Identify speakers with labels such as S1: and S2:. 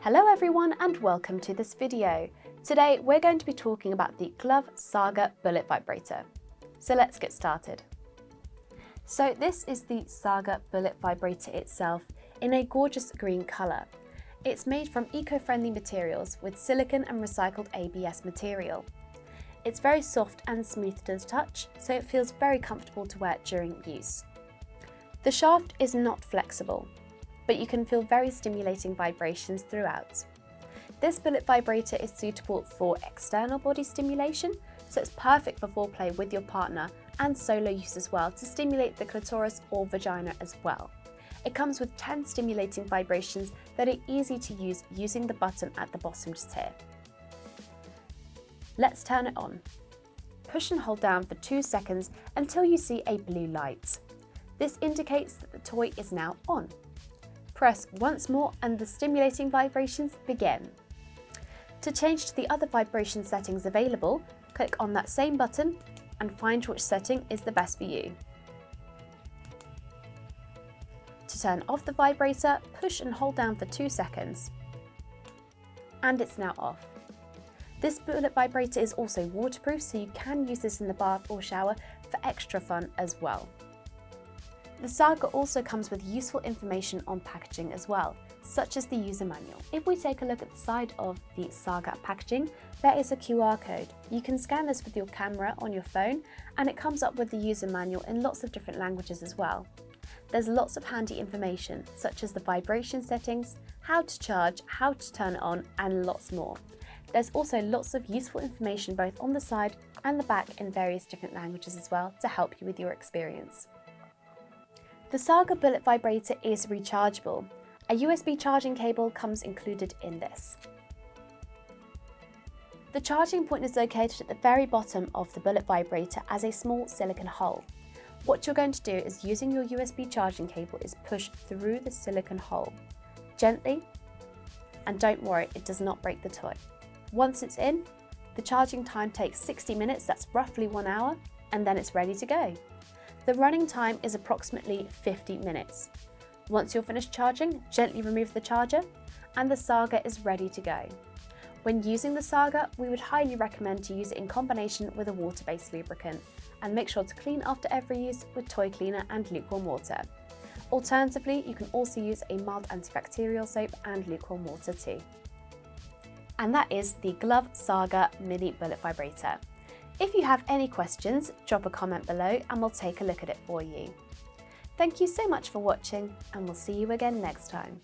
S1: Hello everyone and welcome to this video. Today we're going to be talking about the Glove Saga Bullet Vibrator. So let's get started. So this is the Saga Bullet Vibrator itself in a gorgeous green colour. It's made from eco-friendly materials with silicone and recycled ABS material. It's very soft and smooth to the touch, so it feels very comfortable to wear during use. The shaft is not flexible, but you can feel very stimulating vibrations throughout. This bullet vibrator is suitable for external body stimulation, so it's perfect for foreplay with your partner and solo use as well to stimulate the clitoris or vagina as well. It comes with 10 stimulating vibrations that are easy to use using the button at the bottom just here. Let's turn it on. Push and hold down for 2 seconds until you see a blue light. This indicates that the toy is now on. Press once more and the stimulating vibrations begin. To change to the other vibration settings available, click on that same button and find which setting is the best for you. To turn off the vibrator, push and hold down for 2 seconds. And it's now off. This bullet vibrator is also waterproof, so you can use this in the bath or shower for extra fun as well. The Saga also comes with useful information on packaging as well, such as the user manual. If we take a look at the side of the Saga packaging, there is a QR code. You can scan this with your camera on your phone and it comes up with the user manual in lots of different languages as well. There's lots of handy information, such as the vibration settings, how to charge, how to turn it on, and lots more. There's also lots of useful information both on the side and the back in various different languages as well to help you with your experience. The Saga Bullet Vibrator is rechargeable. A USB charging cable comes included in this. The charging point is located at the very bottom of the Bullet Vibrator as a small silicone hole. What you're going to do is, using your USB charging cable, is push through the silicone hole gently, and don't worry, it does not break the toy. Once it's in, the charging time takes 60 minutes, that's roughly 1 hour, and then it's ready to go. The running time is approximately 50 minutes. Once you're finished charging, gently remove the charger and the Saga is ready to go. When using the Saga, we would highly recommend to use it in combination with a water-based lubricant and make sure to clean after every use with toy cleaner and lukewarm water. Alternatively, you can also use a mild antibacterial soap and lukewarm water too. And that is the Glove Saga Mini Bullet Vibrator. If you have any questions, drop a comment below and we'll take a look at it for you. Thank you so much for watching and we'll see you again next time.